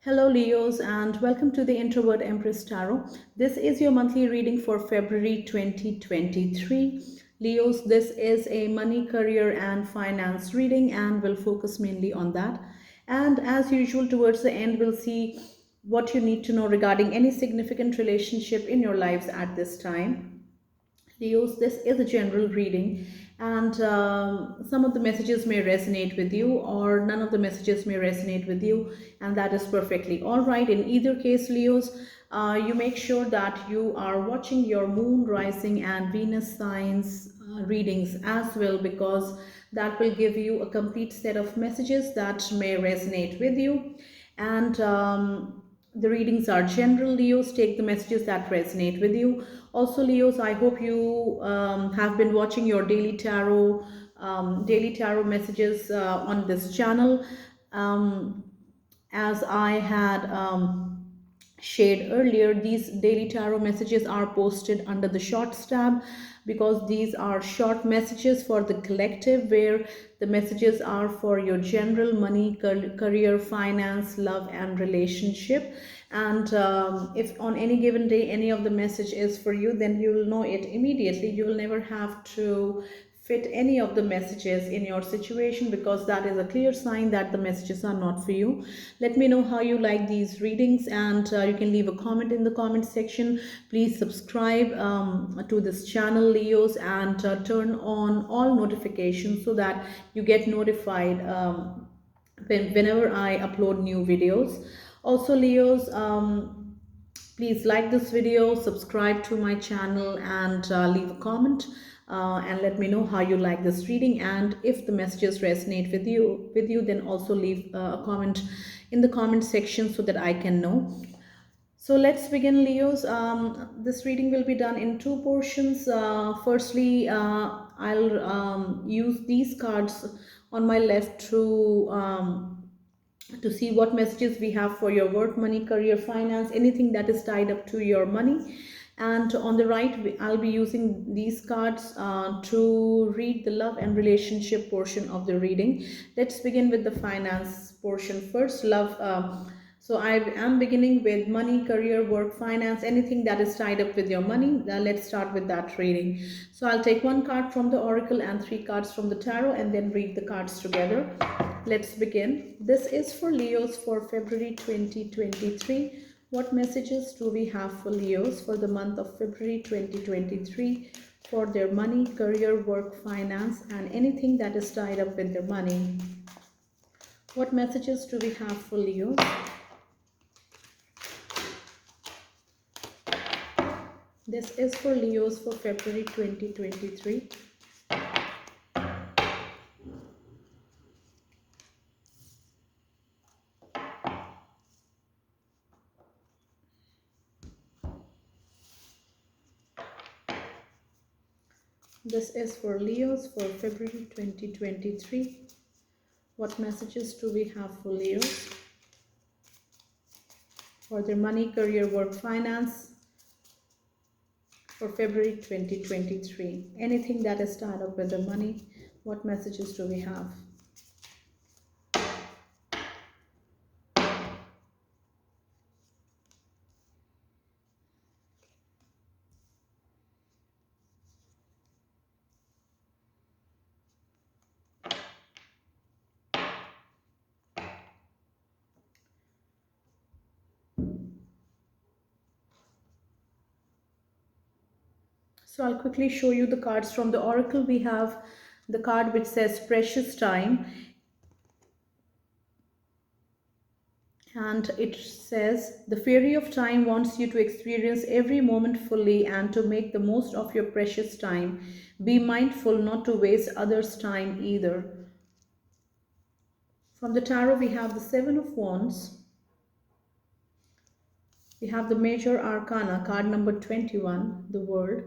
Hello, Leos, and welcome to the Introvert Empress Tarot. This is your monthly reading for February 2023. Leos, this is a money, career, and finance reading, and we'll focus mainly on that. And as usual, towards the end, we'll see what you need to know regarding any significant relationship in your lives at this time. Leos, this is a general reading, and some of the messages may resonate with you, or none of the messages may resonate with you, and that is perfectly all right. In either case, Leos, you make sure that you are watching your moon, rising, and Venus signs readings as well, because that will give you a complete set of messages that may resonate with you. And the readings are general, Leos. Take the messages that resonate with you. Also, Leos, I hope you have been watching your daily tarot messages on this channel. Um, as I had shared earlier, these daily tarot messages are posted under the shorts tab, because these are short messages for the collective, where the messages are for your general money, career, finance, love, and relationship. And if on any given day any of the message is for you, then you will know it immediately. You will never have to fit any of the messages in your situation, because that is a clear sign that the messages are not for you. Let me know how you like these readings, and you can leave a comment in the comment section. Please subscribe to this channel, Leos, and turn on all notifications so that you get notified whenever I upload new videos. Also, Leos, please like this video, subscribe to my channel, and leave a comment, and let me know how you like this reading. And if the messages resonate with you, then also leave a comment in the comment section so that I can know. So let's begin, Leos. This reading will be done in two portions. Firstly, I'll use these cards on my left to see what messages we have for your work, money, career, finance, anything that is tied up to your money. And on the right, I'll be using these cards to read the love and relationship portion of the reading. Let's begin with the finance portion first. Love. So I am beginning with money, career, work, finance, anything that is tied up with your money. Let's start with that reading. So I'll take one card from the oracle and three cards from the tarot, and then read the cards together. Let's begin. This is for Leos for February 2023. What messages do we have for Leos for the month of February 2023 for their money, career, work, finance, and anything that is tied up with their money? What messages do we have for Leos? This is for Leos for February 2023. This is for Leos for February 2023. What messages do we have for Leos for their money, career, work, finance for February 2023? Anything that is tied up with the money, what messages do we have? So I'll quickly show you the cards from the oracle. We have the card which says precious time, and it says the fairy of time wants you to experience every moment fully and to make the most of your precious time. Be mindful not to waste others' time either. From the tarot, we have the Seven of Wands. We have the Major Arcana, card number 21, the World.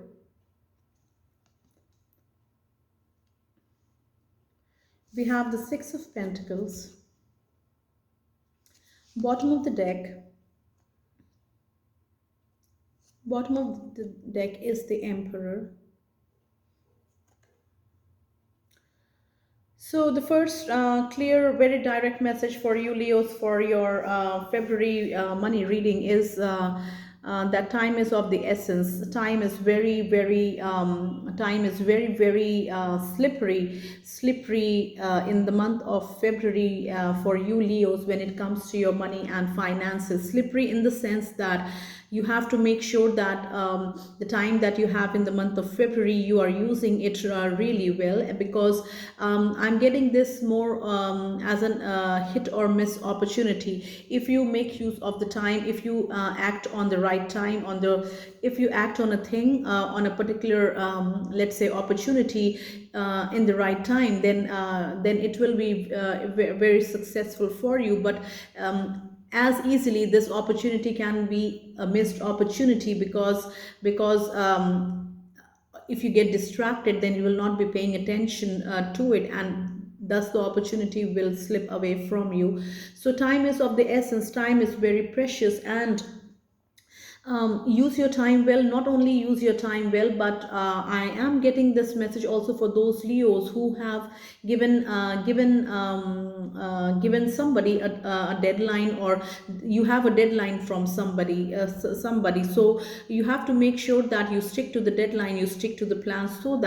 We have the Six of Pentacles. Bottom of the deck. Bottom of the deck is the Emperor. So the first clear, very direct message for you, Leos, for your February money reading is that time is of the essence. Time is very slippery, slippery in the month of February for you, Leos, when it comes to your money and finances. Slippery in the sense that you have to make sure that the time that you have in the month of February, you are using it really well, because I'm getting this more as an hit or miss opportunity. If you make use of the time, if you act on the right time, if you act on a thing, on a particular, let's say, opportunity in the right time, then it will be very successful for you. But as easily this opportunity can be a missed opportunity, because if you get distracted, then you will not be paying attention to it, and thus the opportunity will slip away from you. So time is of the essence, time is very precious, and use your time well. Not only use your time well, but I am getting this message also for those Leos who have given somebody a deadline, or you have a deadline from somebody. So you have to make sure that you stick to the deadline, you stick to the plan, so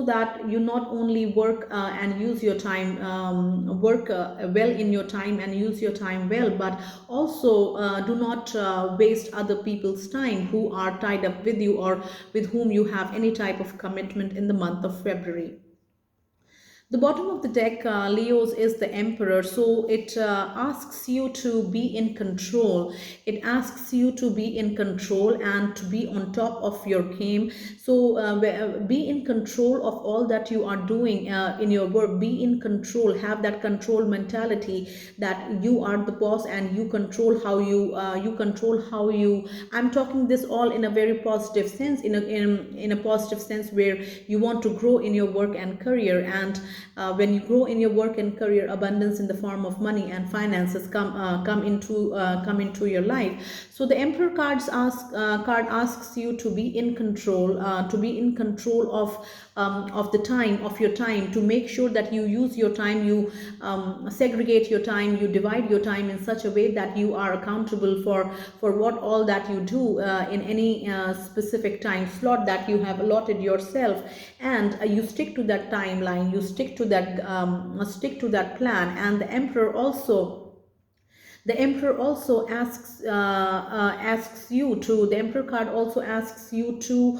that you not only work and use your time, work well in your time and use your time well, but also do not waste other people's time who are tied up with you, or with whom you have any type of commitment in the month of February. The bottom of the deck, Leos, is the Emperor. So it asks you to be in control. It asks you to be in control and to be on top of your game. So be in control of all that you are doing in your work. Be in control. Have that control mentality, that you are the boss and you control how you control how you. I'm talking this all in a very positive sense, in a positive sense where you want to grow in your work and career. And when you grow in your work and career, abundance in the form of money and finances come into your life. So the Emperor card asks you to be in control, of the time, of your time, to make sure that you use your time, you segregate your time, you divide your time in such a way that you are accountable for what all that you do in any specific time slot that you have allotted yourself, and you stick to that timeline, you stick to that plan. And the Emperor also asks you to. The Emperor card also asks you to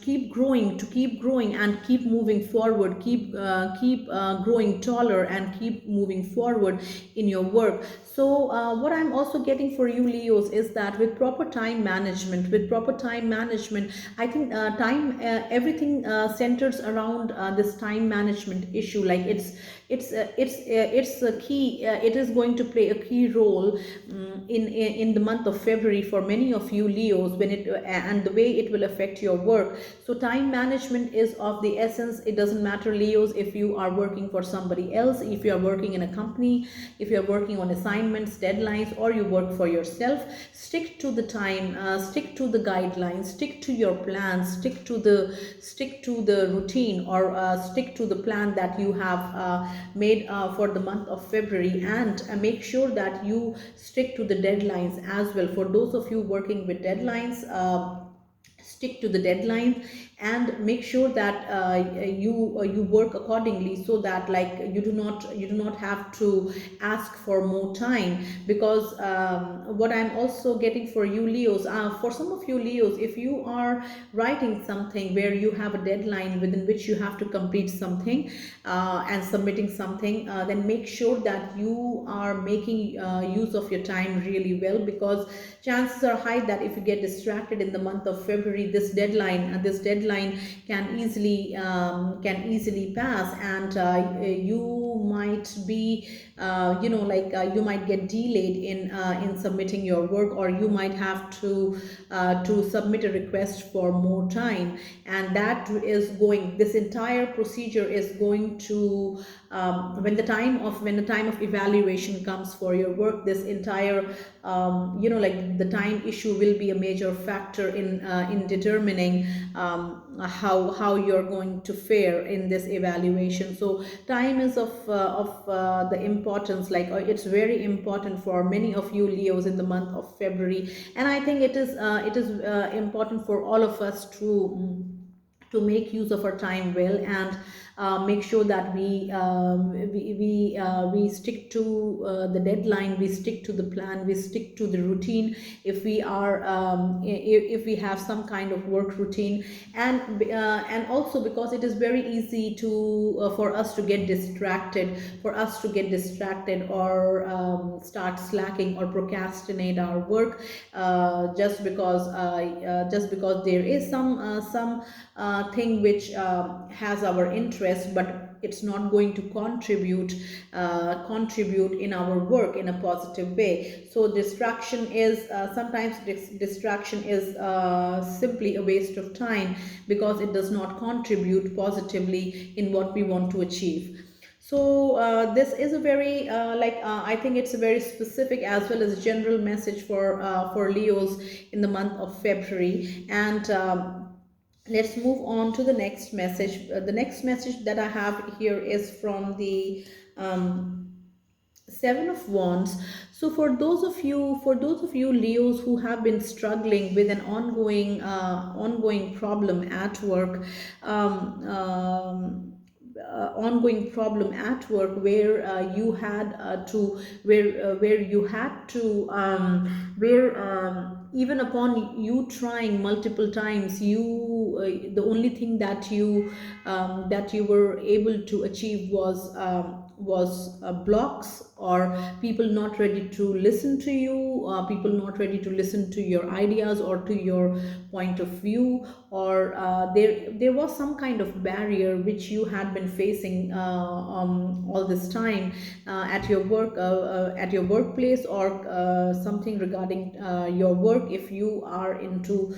keep growing and keep moving forward, keep growing taller and keep moving forward in your work. So what I'm also getting for you, Leos, is that with proper time management, I think everything centers around this time management issue. Like it's a key. It is going to play a key role in the month of February for many of you Leos, and the way it will affect your work. So time management is of the essence. It doesn't matter, Leos, if you are working for somebody else, if you are working in a company, if you are working on assignments, deadlines, or you work for yourself. Stick to the time, stick to the guidelines, stick to your plans, stick to the routine, or stick to the plan that you have made for the month of February, and make sure that you stick to the deadlines as well. For those of you working with deadlines, stick to the deadline and make sure that you work accordingly, so that like you do not have to ask for more time. Because what I'm also getting for you Leos, for some of you Leos, if you are writing something where you have a deadline within which you have to complete something and submitting something, then make sure that you are making use of your time really well, because chances are high that if you get distracted in the month of February, this deadline can easily pass, and you might be you might get delayed in submitting your work, or you might have to submit a request for more time, and this entire procedure is going to when the time of evaluation comes for your work, this entire like the time issue will be a major factor in determining how you're going to fare in this evaluation. So time is of the importance, like it's very important for many of you Leos in the month of February. And I think it is important for all of us to make use of our time well, and make sure that we stick to the deadline, we stick to the plan, we stick to the routine. If we are if we have some kind of work routine, and also because it is very easy to for us to get distracted, or start slacking or procrastinate our work, just because there is some thing which has our interest, but it's not going to contribute in our work in a positive way. So distraction is sometimes distraction is simply a waste of time, because it does not contribute positively in what we want to achieve. So this is a very I think it's a very specific as well as general message for Leos in the month of February. And let's move on to the next message. The next message that I have here is from the Seven of Wands. So for those of you Leos who have been struggling with an ongoing problem at work, where you had to where you had to where even upon you trying multiple times, the only thing that you were able to achieve was blocks, or people not ready to listen to you, people not ready to listen to your ideas or to your point of view, or there was some kind of barrier which you had been facing all this time at your workplace, or something regarding your work. If you are into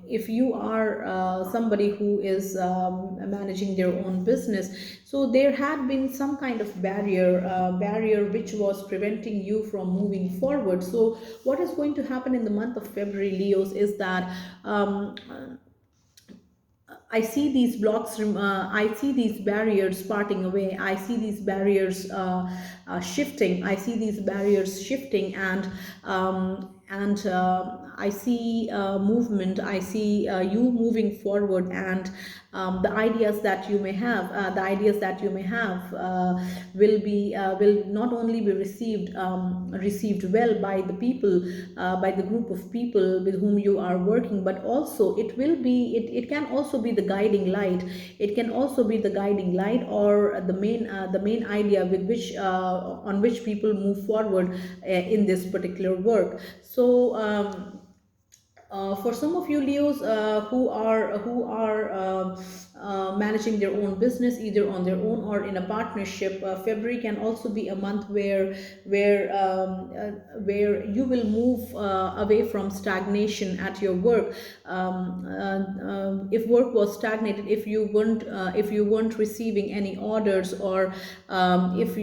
if you are somebody who is managing their own business, so there had been some kind of barrier which was preventing you from moving forward. So what is going to happen in the month of February, Leos, is that I see these blocks, I see these barriers parting away. I see these barriers shifting. I see these barriers shifting, and I see movement. I see you moving forward, and the ideas that you may have will not only be received well by the people, by the group of people with whom you are working, but also it can also be the guiding light. It can also be the guiding light, or the main idea with which on which people move forward in this particular work. So for some of you Leos who are managing their own business either on their own or in a partnership, February can also be a month where you will move away from stagnation at your work. If work was stagnated, if you weren't receiving any orders, or if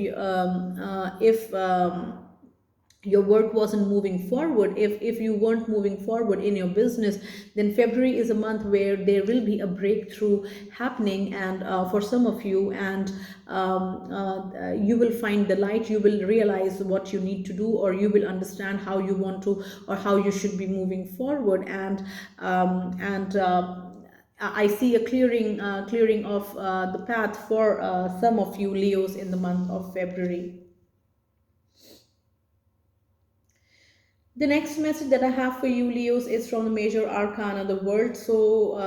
your work wasn't moving forward, if you weren't moving forward in your business, then February is a month where there will be a breakthrough happening, and for some of you, and you will find the light. You will realize what you need to do, or you will understand how you want to, or how you should be moving forward. And I see a clearing of the path for some of you Leos in the month of February. The next message that I have for you, Leos, is from the major arcana, the World. So,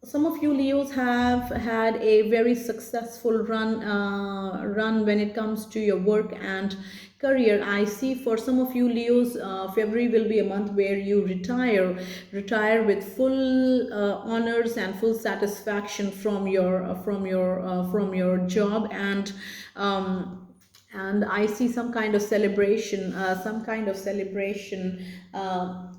some of you Leos have had a very successful run when it comes to your work and career. I see for some of you Leos, February will be a month where you retire with full honors and full satisfaction from your job, and I see some kind of celebration,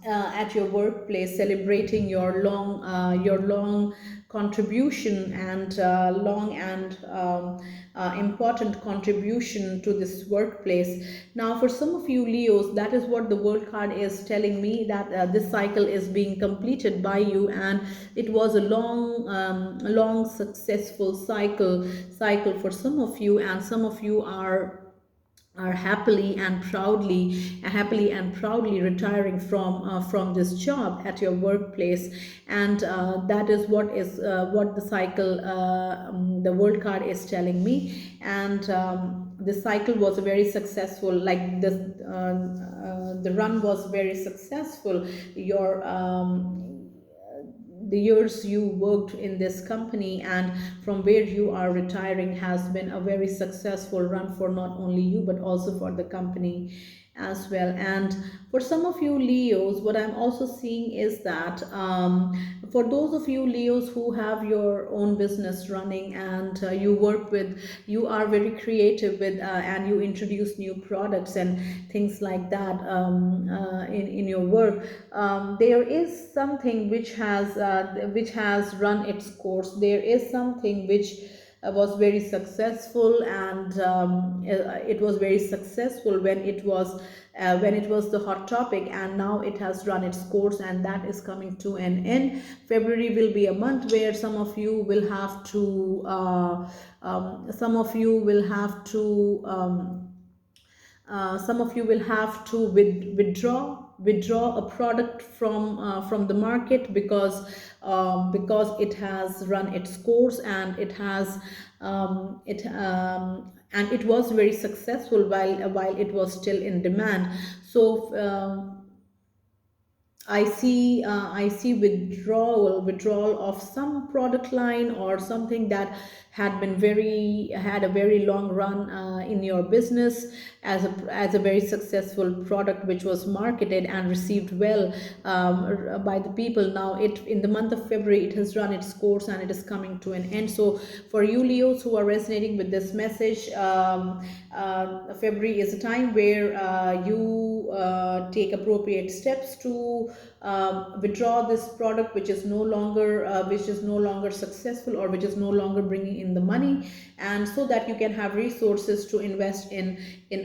at your workplace, celebrating your long contribution and long and important contribution to this workplace. Now, for some of you Leos, that is what the World card is telling me, that this cycle is being completed by you, and it was a long, successful cycle for some of you, and some of you are happily and proudly retiring from this job at your workplace. And that is what the cycle, the World card is telling me. And the cycle was a very successful, like this, the run was very successful. Your the years you worked in this company and from where you are retiring has been a very successful run for not only you but also for the company as well. And for some of you Leos, what I'm also seeing is that for those of you Leos who have your own business running, and you are very creative with and you introduce new products and things like that in your work, there is something which has run its course. There is something which was very successful, and it was very successful when it was the hot topic, and now it has run its course, and that is coming to an end. February will be a month where some of you will have to withdraw a product from the market, because it has run its course, and it was very successful while it was still in demand. So I see withdrawal of some product line or something that had a very long run in your business as a very successful product which was marketed and received well by the people. Now it in the month of February it has run its course and it is coming to an end. So for you Leos who are resonating with this message, February is a time where you take appropriate steps to withdraw this product which is no longer successful, or which is no longer bringing in the money, and so that you can have resources to invest in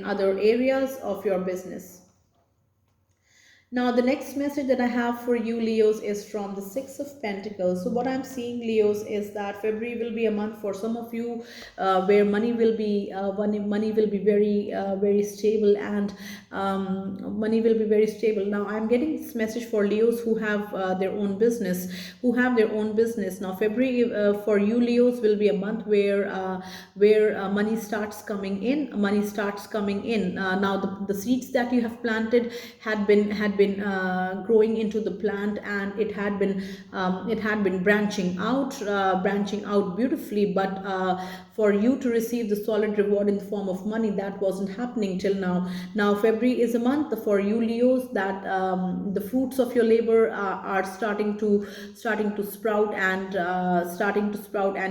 other areas of your business. Now, the next message that I have for you, Leos, is from the Six of Pentacles. So, what I'm seeing, Leos, is that February will be a month for some of you where money will be very stable, and money will be very stable. Now, I'm getting this message for Leos who have their own business, Now, February for you, Leos, will be a month where money starts coming in. Now, the seeds that you have planted had been growing into the plant, and it had been branching out beautifully, but for you to receive the solid reward in the form of money, that wasn't happening till now. Now February is a month for you Leos that the fruits of your labor are starting to sprout, and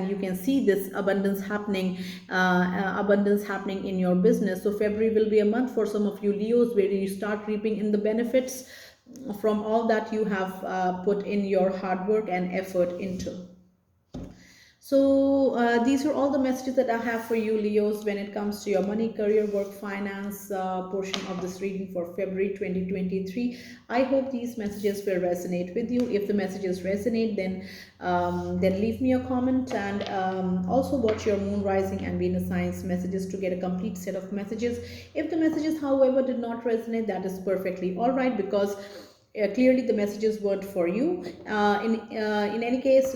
you can see this abundance happening in your business. So February will be a month for some of you Leos where you start reaping in the benefits from all that you have put in your hard work and effort into. So these are all the messages that I have for you Leos when it comes to your money, career, work, finance portion of this reading for February 2023. I hope these messages will resonate with you. If the messages resonate, then leave me a comment, and also watch your moon, rising and Venus signs messages to get a complete set of messages. If the messages however did not resonate, that is perfectly all right, because clearly the messages weren't for you. In any case,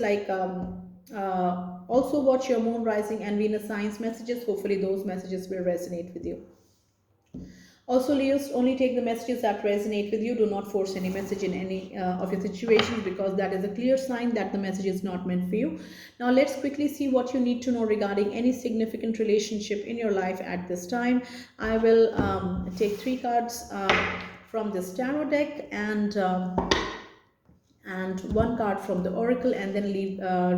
also watch your moon, rising and Venus signs messages. Hopefully those messages will resonate with you. Also Leos, only take the messages that resonate with you. Do not force any message in any of your situations, because that is a clear sign that the message is not meant for you. Now let's quickly see what you need to know regarding any significant relationship in your life at this time. I will take 3 cards from this tarot deck, and 1 card from the oracle, and then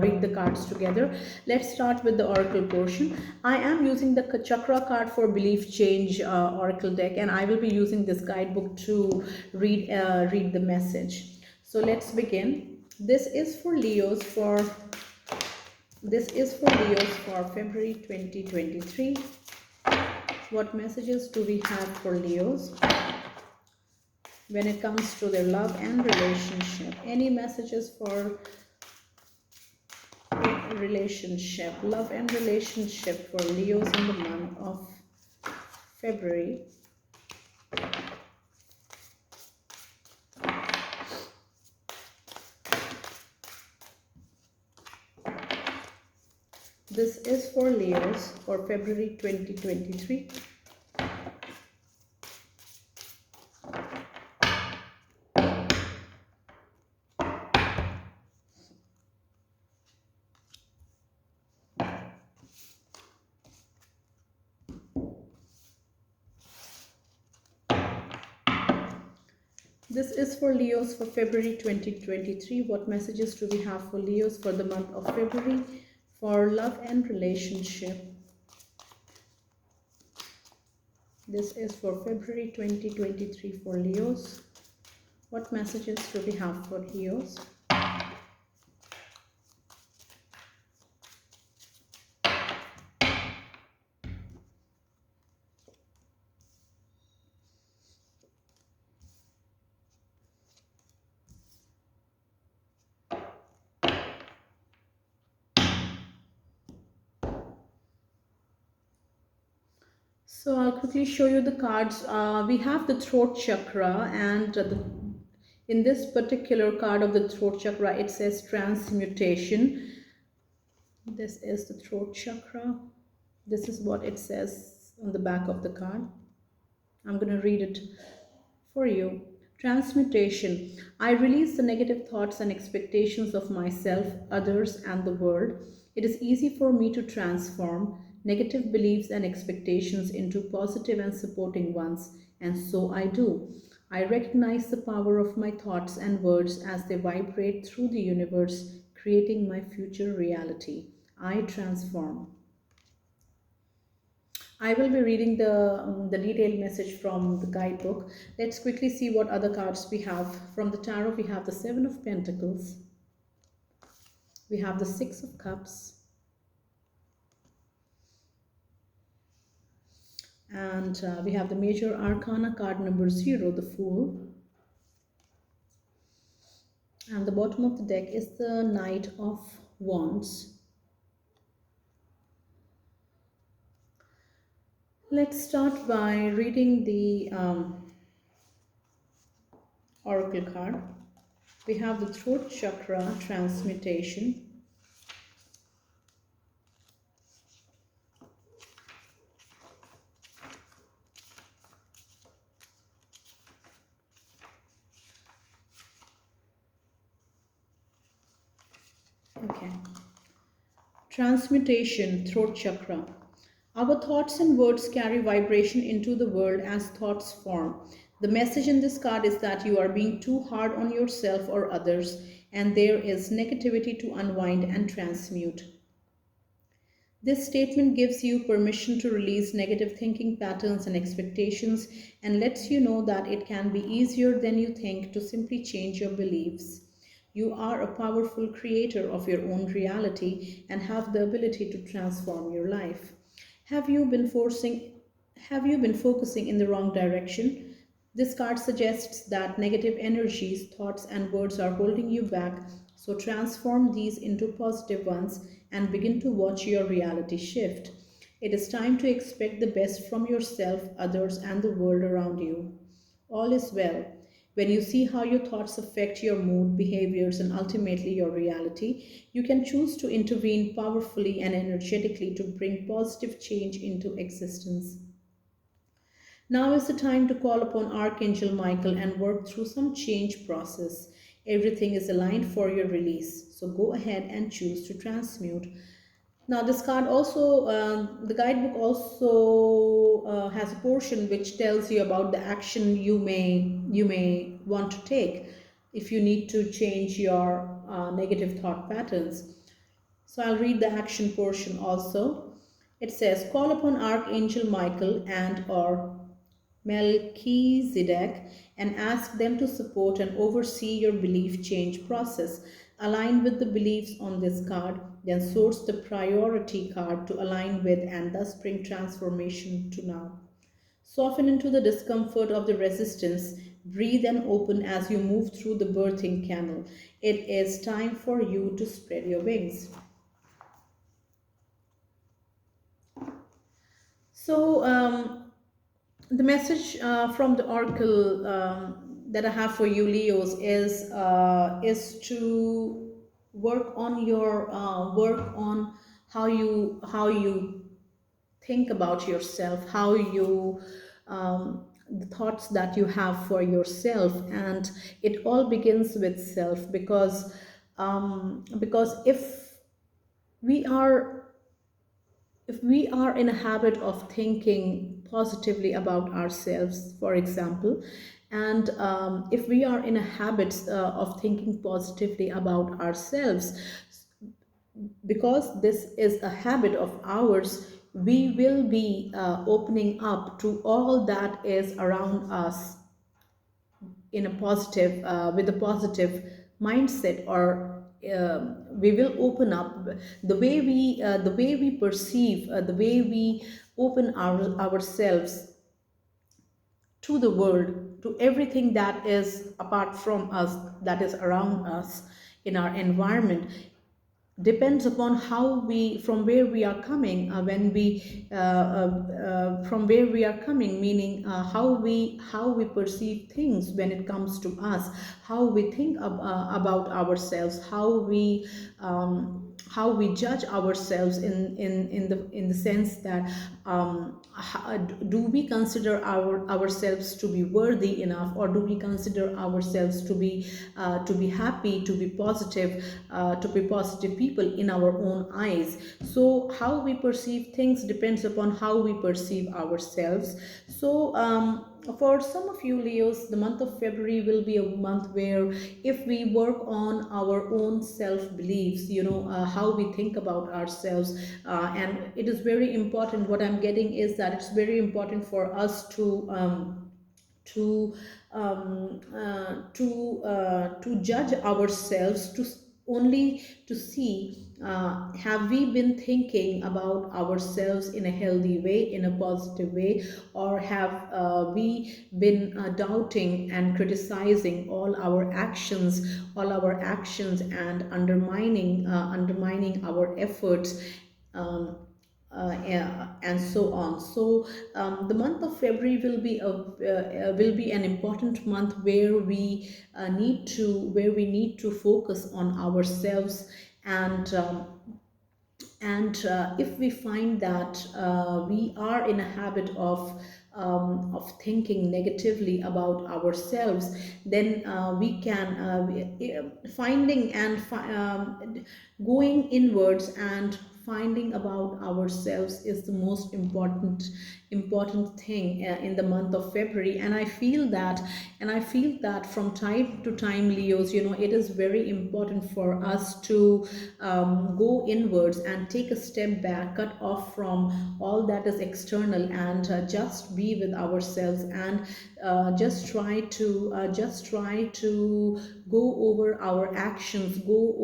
read the cards together. Let's start with the oracle portion. I am using the chakra card for belief change oracle deck, and I will be using this guidebook to read the message. So let's begin. This is for Leos for This is for Leos for February 2023. What messages do we have for Leos when it comes to their love and relationship? Any messages for relationship, love and relationship for Leos in the month of February? This is for Leos for February 2023. This is for Leos for February 2023. What messages do we have for Leos for the month of February for love and relationship? This is for February 2023 for Leos. What messages do we have for Leos? So I'll quickly show you the cards. We have the throat chakra, and in this particular card of the throat chakra, it says transmutation. This is the throat chakra. This is what it says on the back of the card. I'm going to read it for you. Transmutation. I release the negative thoughts and expectations of myself, others, and the world. It is easy for me to transform negative beliefs and expectations into positive and supporting ones, and so I do. I recognize the power of my thoughts and words as they vibrate through the universe, creating my future reality. I transform. I will be reading the detailed message from the guidebook. Let's quickly see what other cards we have. From the tarot, we have the Seven of Pentacles. We have the Six of Cups. And we have the Major Arcana card number 0, the Fool. And the bottom of the deck is the Knight of Wands. Let's start by reading the Oracle card. We have the Throat Chakra Transmutation. Okay. Transmutation, Throat Chakra. Our thoughts and words carry vibration into the world as thoughts form. The message in this card is that you are being too hard on yourself or others, and there is negativity to unwind and transmute. This statement gives you permission to release negative thinking patterns and expectations and lets you know that it can be easier than you think to simply change your beliefs. You are a powerful creator of your own reality and have the ability to transform your life. Have you been focusing in the wrong direction? This card suggests that negative energies, thoughts, and words are holding you back, so transform these into positive ones and begin to watch your reality shift. It is time to expect the best from yourself, others, and the world around you. All is well. When you see how your thoughts affect your mood, behaviors, and ultimately your reality, you can choose to intervene powerfully and energetically to bring positive change into existence. Now is the time to call upon Archangel Michael and work through some change process. Everything is aligned for your release, so go ahead and choose to transmute. Now, this card also, the guidebook also has a portion which tells you about the action you may want to take if you need to change your negative thought patterns. So I'll read the action portion also. It says, call upon Archangel Michael and or Melchizedek and ask them to support and oversee your belief change process. Align with the beliefs on this card, then source the priority card to align with and thus bring transformation to now. Soften into the discomfort of the resistance. Breathe and open as you move through the birthing canal. It is time for you to spread your wings. So, the message from the oracle that I have for you, Leos, is to work on how you think about yourself, how you the thoughts that you have for yourself, and it all begins with self, because we are if we are in a habit of thinking positively about ourselves, for example, and if we are in a habit of thinking positively about ourselves, because this is a habit of ours, we will be opening up to all that is around us in a positive with a positive mindset, or we will open up the way we perceive, the way we open ourselves to the world, to everything that is apart from us, that is around us in our environment, depends upon how we from where we are coming, when we from where we are coming, meaning how we perceive things when it comes to us, how we think about ourselves, how we judge ourselves in the sense that do we consider ourselves to be worthy enough, or do we consider ourselves to be happy, to be positive people in our own eyes. So how we perceive things depends upon how we perceive ourselves. So for some of you, Leos, the month of February will be a month where, if we work on our own self beliefs, how we think about ourselves, and it is very important. What I'm getting is that it's very important for us to to judge ourselves, only to see, have we been thinking about ourselves in a healthy way, in a positive way, or have we been doubting and criticizing all our actions, and undermining our efforts, um, and so on. So the month of February will be an important month where we need to focus on ourselves, and if we find that we are in a habit of thinking negatively about ourselves, then we can finding and going inwards and finding about ourselves is the most important thing in the month of February. And I feel that from time to time, Leos, it is very important for us to go inwards and take a step back, cut off from all that is external, and just be with ourselves, and just try to go over our actions, go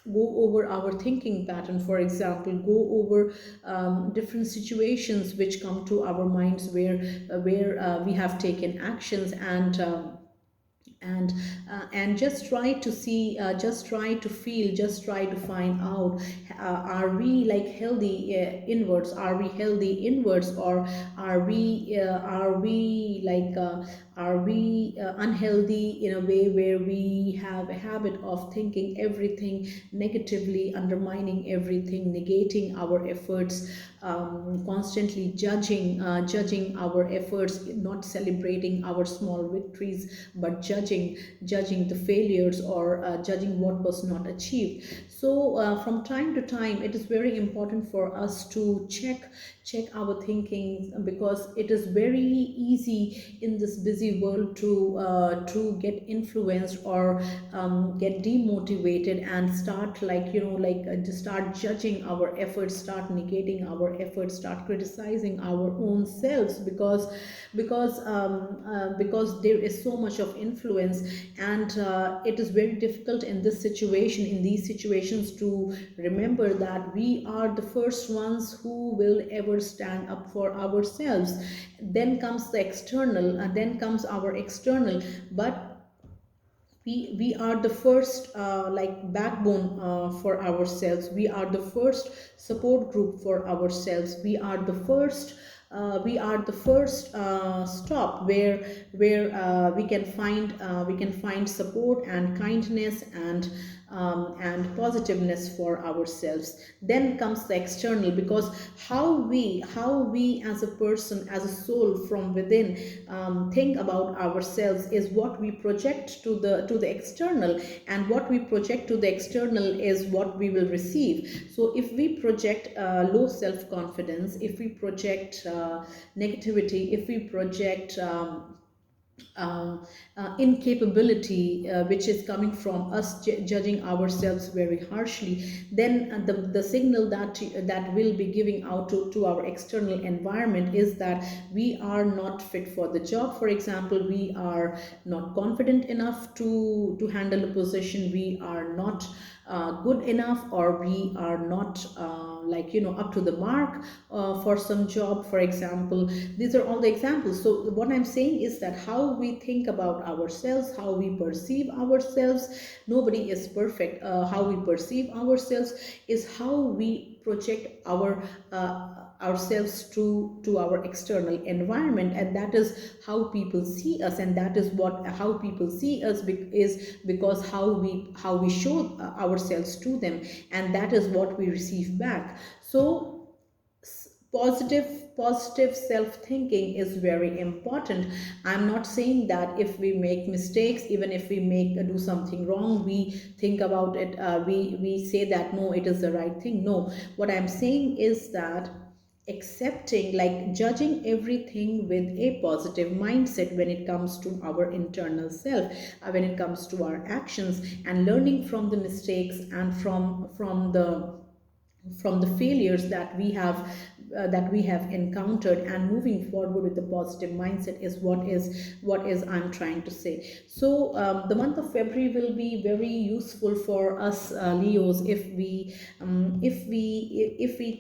over our thinking pattern, for example, go over different situations which come to our minds, where we have taken actions, and and just try to see, just try to feel, just try to find out, are we like healthy inwards, are we healthy inwards, or are we unhealthy in a way where we have a habit of thinking everything negatively, undermining everything, negating our efforts, constantly judging our efforts, not celebrating our small victories, but judging the failures, or judging what was not achieved. So from time to time, it is very important for us to check our thinking, because it is very easy in this busy busy world to get influenced or get demotivated and start, like, to start judging our efforts, start negating our efforts, start criticizing our own selves, because there is so much of influence. And it is very difficult in this situation, in these situations, to remember that we are the first ones who will ever stand up for ourselves. Then comes the external, and then comes our external. But we are the first, like, backbone for ourselves. We are the first support group for ourselves. We are the first stop where we can find support and kindness and positiveness for ourselves. Then comes the external, because how we as a person, as a soul from within, think about ourselves is what we project to the external, and what we project to the external is what we will receive. So if we project low self confidence, if we project negativity, if we project uh, incapability, which is coming from us judging ourselves very harshly, then the signal that will be giving out to our external environment is that we are not fit for the job. For example, we are not confident enough to handle a position, we are not good enough, or we are not up to the mark for some job, for example. These are all the examples. So what I'm saying is that how we think about ourselves, how we perceive ourselves, nobody is perfect. How we perceive ourselves is how we project ourselves to our external environment, and that is how people see us, and that is what how people see us is because how we show ourselves to them, and that is what we receive back. So positive self thinking is very important. I'm not saying that if we make mistakes, even if we make do something wrong, we think about it, we say that no, it is the right thing. No, what I'm saying is that accepting, like judging everything with a positive mindset when it comes to our internal self, when it comes to our actions, and learning from the mistakes and from the failures that we have encountered, and moving forward with the positive mindset is what is I'm trying to say. So the month of February will be very useful for us, Leos, if we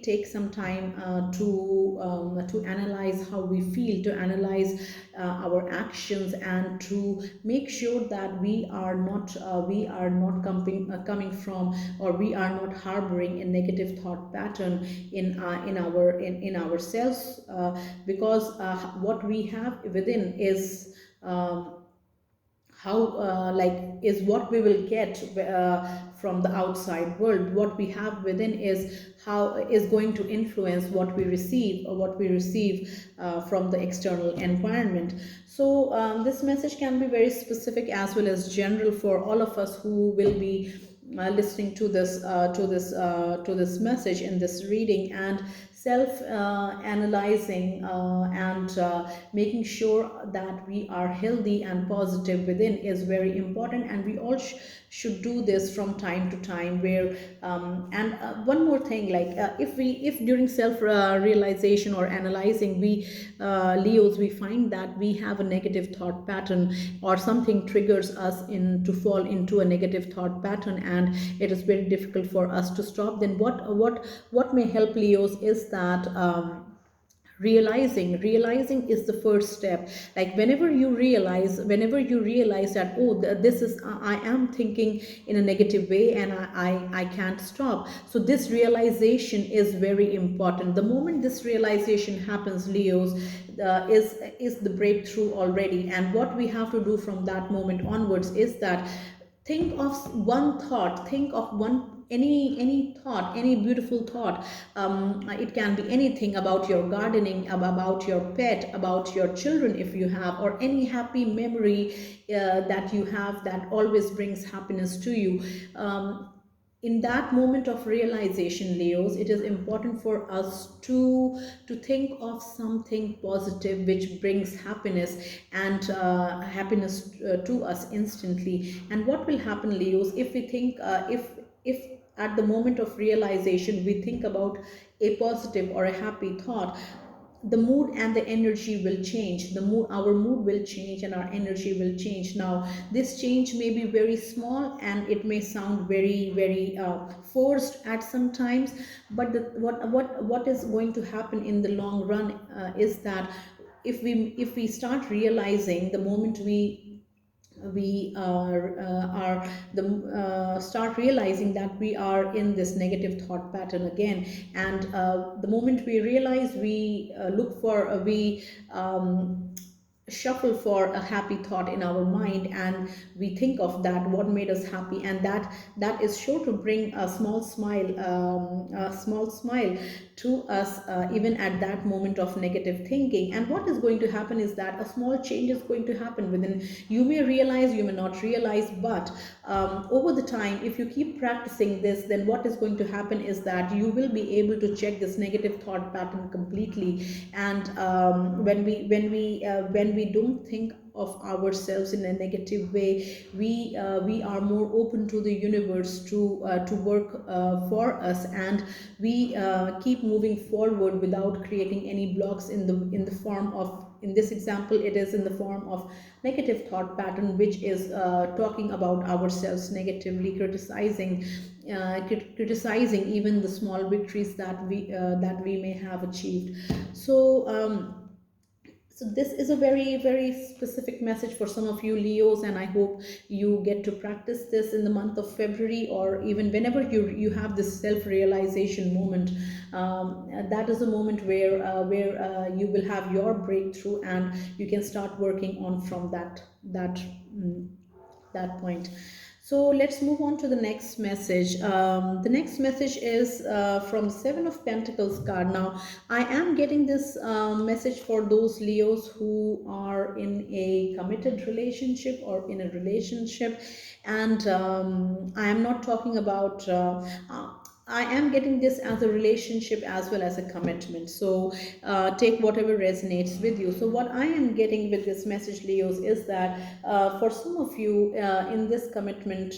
take some time to analyze how we feel, to analyze our actions, and to make sure that we are not coming from, or we are not harboring a negative thought pattern in ourselves, because what we have within is how is what we will get from the outside world. What we have within is how is going to influence what we receive, or what we receive from the external environment. So this message can be very specific as well as general for all of us who will be listening to this message in this reading. And self analyzing and making sure that we are healthy and positive within is very important, and we all should do this from time to time. Where and one more thing, like if during self realization or analyzing, we Leos, we find that we have a negative thought pattern, or something triggers us in to fall into a negative thought pattern, and it is very difficult for us to stop, then what may help, Leos, is that realizing is the first step. Like whenever you realize that, oh, this is I am thinking in a negative way, and I can't stop. So this realization is very important. The moment this realization happens, Leos, is the breakthrough already. And what we have to do from that moment onwards is that think of one thought, think of one any thought, any beautiful thought. It can be anything about your gardening, about your pet, about your children if you have, or any happy memory that you have that always brings happiness to you. in that moment of realization, Leos, it is important for us to think of something positive which brings happiness, and happiness to us instantly. And what will happen, Leos, if we think if at the moment of realization we think about a positive or a happy thought, the mood and the energy will change. Our mood will change and our energy will change. Now this change may be very small and it may sound very forced at some times, but what is going to happen in the long run is that if we start realizing the moment we are the start realizing that we are in this negative thought pattern again, and the moment we realize, we look for we shuffle for a happy thought in our mind, and we think of that what made us happy, and that is sure to bring a small smile to us, even at that moment of negative thinking. And what is going to happen is that a small change is going to happen within. You may realize, you may not realize, but over the time, if you keep practicing this, then what is going to happen is that you will be able to check this negative thought pattern completely. And when we don't think of ourselves in a negative way, we are more open to the universe to work for us, and we keep moving forward without creating any blocks in the form of, in this example, it is in the form of negative thought pattern, which is talking about ourselves negatively, criticizing even the small victories that we may have achieved. So this is a very specific message for some of you Leos, and I hope you get to practice this in the month of February, or even whenever you have this self realization moment. That is a moment where you will have your breakthrough, and you can start working on from that point. So let's move on to the next message. The next message is from Seven of Pentacles card. Now, I am getting this message for those Leos who are in a committed relationship or in a relationship, and I am not talking about. I am getting this as a relationship as well as a commitment. So take whatever resonates with you. So what I am getting with this message, Leos, is that for some of you in this commitment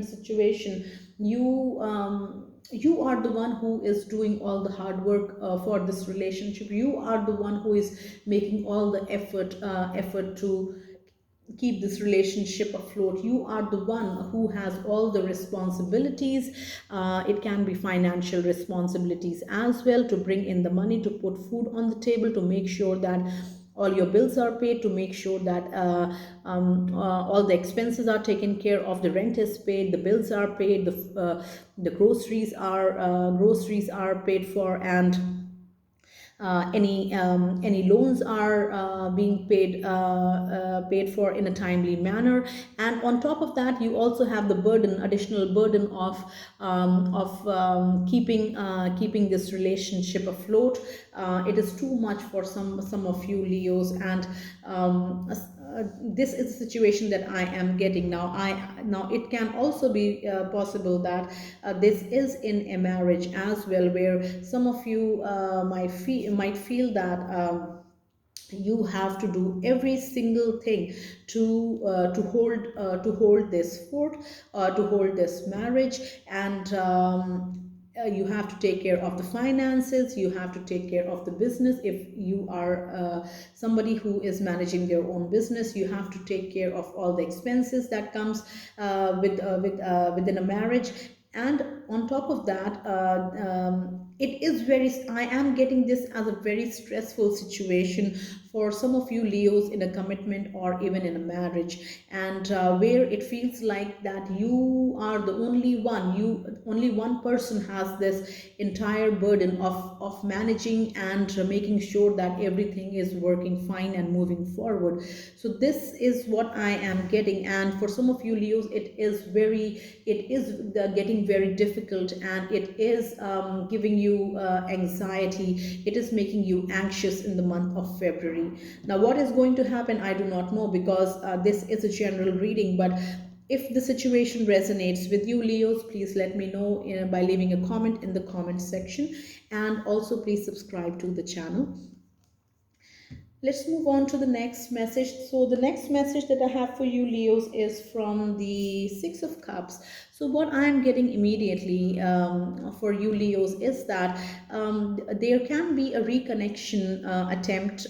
situation, you are the one who is doing all the hard work for this relationship. You are the one who is making all the effort to keep this relationship afloat. You are the one who has all the responsibilities. It can be financial responsibilities as well, to bring in the money, to put food on the table, to make sure that all your bills are paid, to make sure that all the expenses are taken care of, the rent is paid, the bills are paid, the groceries are paid for, and any loans are being paid for in a timely manner. And on top of that, you also have the additional burden of keeping this relationship afloat. It is too much for some of you Leos, and this is the situation that I am getting now. Now it can also be possible that this is in a marriage as well, where some of you might feel that you have to do every single thing to hold this fort, to hold this marriage, and you have to take care of the finances, you have to take care of the business. If you are somebody who is managing their own business, you have to take care of all the expenses that comes within a marriage. And on top of that, I am getting this as a very stressful situation for some of you Leos in a commitment or even in a marriage, and where it feels like that you are the only one person has this entire burden of managing and making sure that everything is working fine and moving forward. So this is what I am getting, and for some of you Leos, it is getting very difficult, and it is giving you anxiety. It is making you anxious in the month of February. Now what is going to happen, I do not know, because this is a general reading, but If the situation resonates with you, Leos, please let me know by leaving a comment in the comment section, and also please subscribe to the channel. Let's move on to the next message. So the next message that I have for you, Leos, is from the Six of Cups. So what I'm getting immediately for you, Leos, is that there can be a reconnection attempt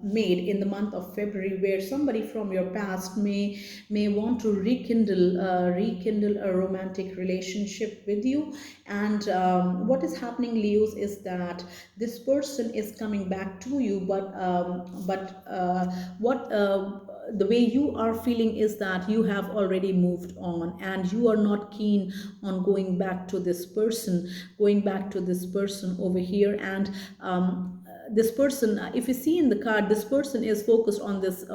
made in the month of February, where somebody from your past may want to rekindle a romantic relationship with you. And what is happening, Leos, is that this person is coming back to you, but what the way you are feeling is that you have already moved on, and you are not keen on going back to this person over here. And this person, if you see in the card, this person is focused on this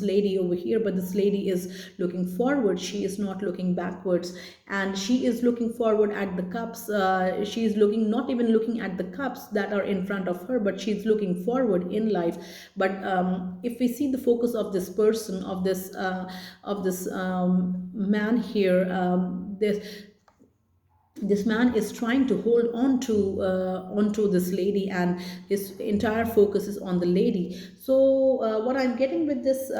lady over here, but this lady is looking forward, she is not looking backwards. And she is looking forward at the cups. She is looking, not even looking at the cups that are in front of her, but she's looking forward in life. But if we see the focus of this person, of this man here, this man is trying to hold on to onto this lady, and his entire focus is on the lady. So what I'm getting with this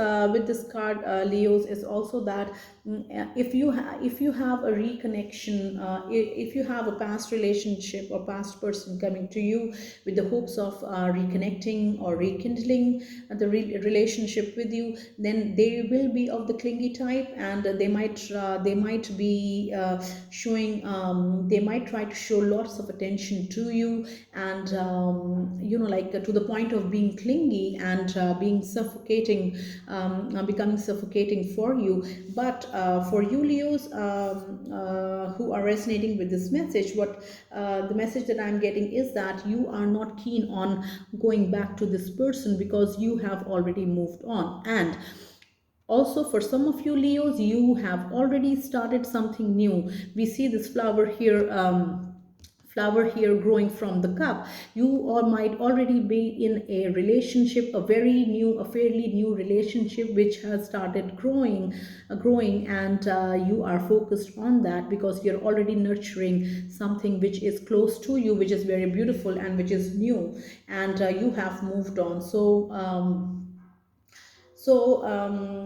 card, Leos, is also that if you have a reconnection, if you have a past relationship or past person coming to you with the hopes of reconnecting or rekindling the relationship with you, then they will be of the clingy type, and they might be showing they might try to show lots of attention to you, and like to the point of being clingy and being suffocating, becoming suffocating for you. But for you, Leos, who are resonating with this message, what the message that I'm getting is that you are not keen on going back to this person because you have already moved on. And also, for some of you, Leos, you have already started something new. We see this flower here growing from the cup. You all might already be in a relationship, a fairly new relationship which has started growing, and you are focused on that because you're already nurturing something which is close to you, which is very beautiful and which is new, and you have moved on. So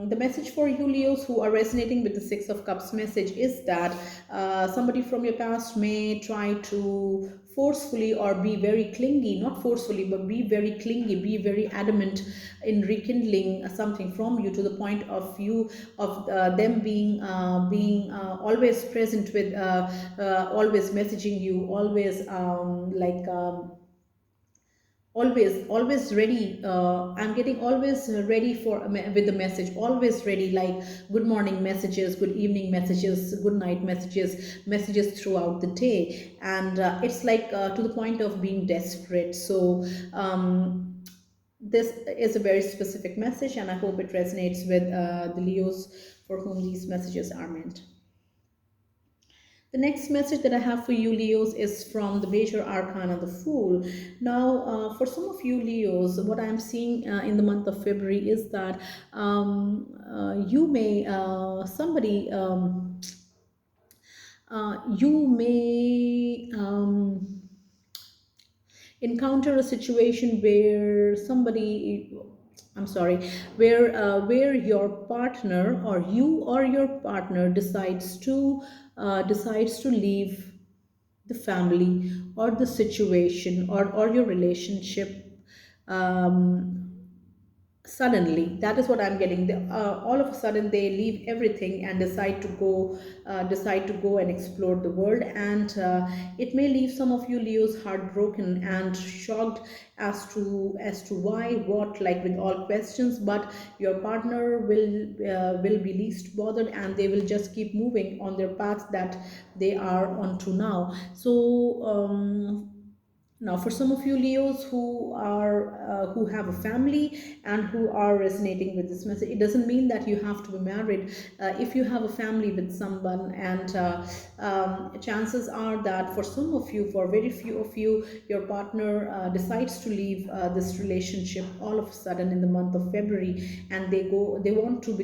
the message for you, Leos, who are resonating with the Six of Cups message, is that somebody from your past may try to forcefully or be very clingy, not forcefully, but be very clingy, be very adamant in rekindling something from you, to the point of you of them being always present with, always messaging you, always always ready. I'm getting always ready for with the message, always ready, like good morning messages, good evening messages, good night messages throughout the day. And it's like to the point of being desperate. So this is a very specific message, and I hope it resonates with the Leos for whom these messages are meant. The next message that I have for you, Leos, is from the major arcana, the Fool. Now, for some of you, Leos, what I'm seeing in the month of February is that you may, somebody, you may encounter a situation where somebody, I'm sorry, where your partner, or you or your partner, decides to leave the family or the situation, or your relationship, um, suddenly. That is what I'm getting. All of a sudden they leave everything and decide to go and explore the world. And it may leave some of you, Leos, heartbroken and shocked as to why, what, like with all questions. But your partner will be least bothered, and they will just keep moving on their path that they are onto now. So Now, for some of you Leos who have a family and who are resonating with this message, it doesn't mean that you have to be married. If you have a family with someone, and chances are that for some of you, for very few of you, your partner decides to leave this relationship all of a sudden in the month of February, and they want to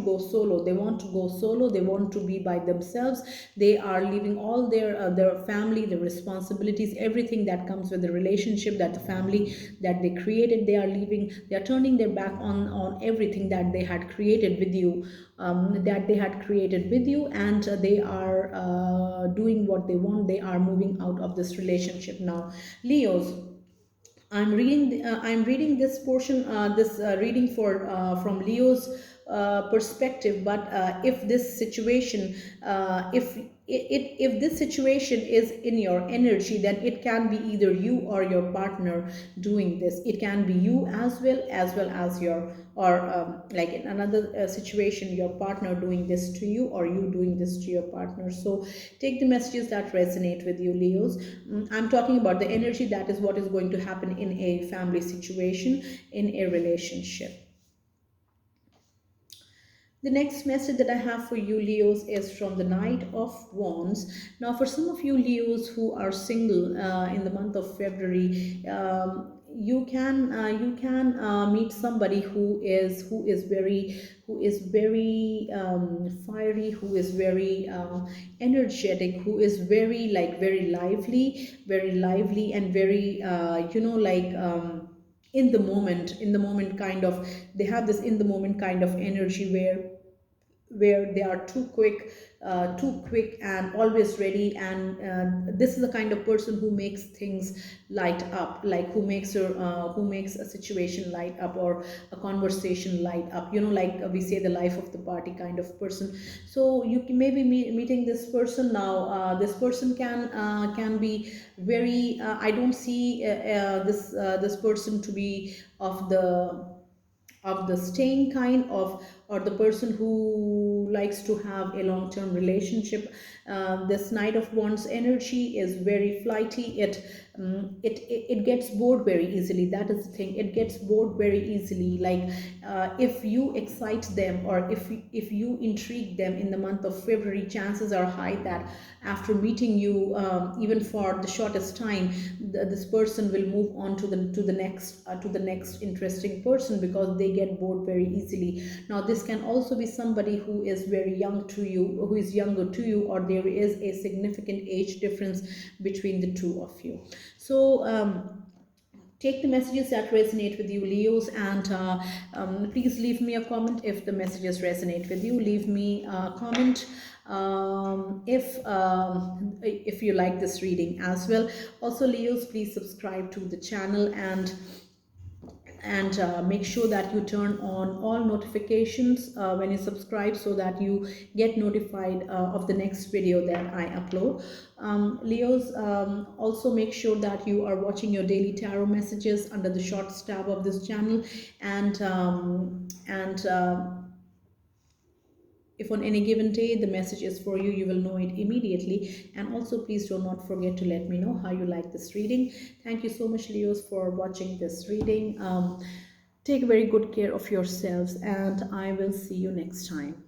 go solo. They want to go solo. They want to be by themselves. They are leaving all their family, their responsibilities, everything that comes with the relationship, that the family that they created. They are leaving. They are turning their back on everything that they had created with you, and they are doing what they want. They are moving out of this relationship now, Leos. I'm reading this portion, this reading for from Leo's perspective. But if this situation, if this situation is in your energy, then it can be either you or your partner doing this. It can be you as your, or like in another situation, your partner doing this to you, or you doing this to your partner. So take the messages that resonate with you, Leos. I'm talking about the energy. That is what is going to happen in a family situation, in a relationship. The next message that I have for you, Leos, is from the Knight of Wands. Now, for some of you, Leos, who are single in the month of February, you can meet somebody who is very fiery, who is very energetic, who is very lively, and very in the moment kind of. They have this in the moment kind of energy where they are too quick and always ready. And this is the kind of person who makes things light up, like who makes a situation light up, or a conversation light up. Like we say, the life of the party kind of person. So you can maybe meeting this person now. This person can be very. I don't see this person to be of the staying kind of, or the person who likes to have a long-term relationship. This Knight of Wands energy is very flighty. It gets bored very easily. That is the thing. It gets bored very easily. Like if you excite them, or if you intrigue them in the month of February, chances are high that after meeting you, even for the shortest time, this person will move on to the next interesting person, because they get bored very easily. Now, this can also be somebody who is very young to you, who is younger to you, or there is a significant age difference between the two of you. So take the messages that resonate with you, Leos, and please leave me a comment if the messages resonate with you. Leave me a comment if you like this reading as well. Also, Leos, please subscribe to the channel, and make sure that you turn on all notifications when you subscribe, so that you get notified of the next video that I upload. Leos, also make sure that you are watching your daily tarot messages under the shorts tab of this channel. And if on any given day the message is for you, you will know it immediately. And also, please do not forget to let me know how you like this reading. Thank you so much, Leos, for watching this reading. Take very good care of yourselves, and I will see you next time.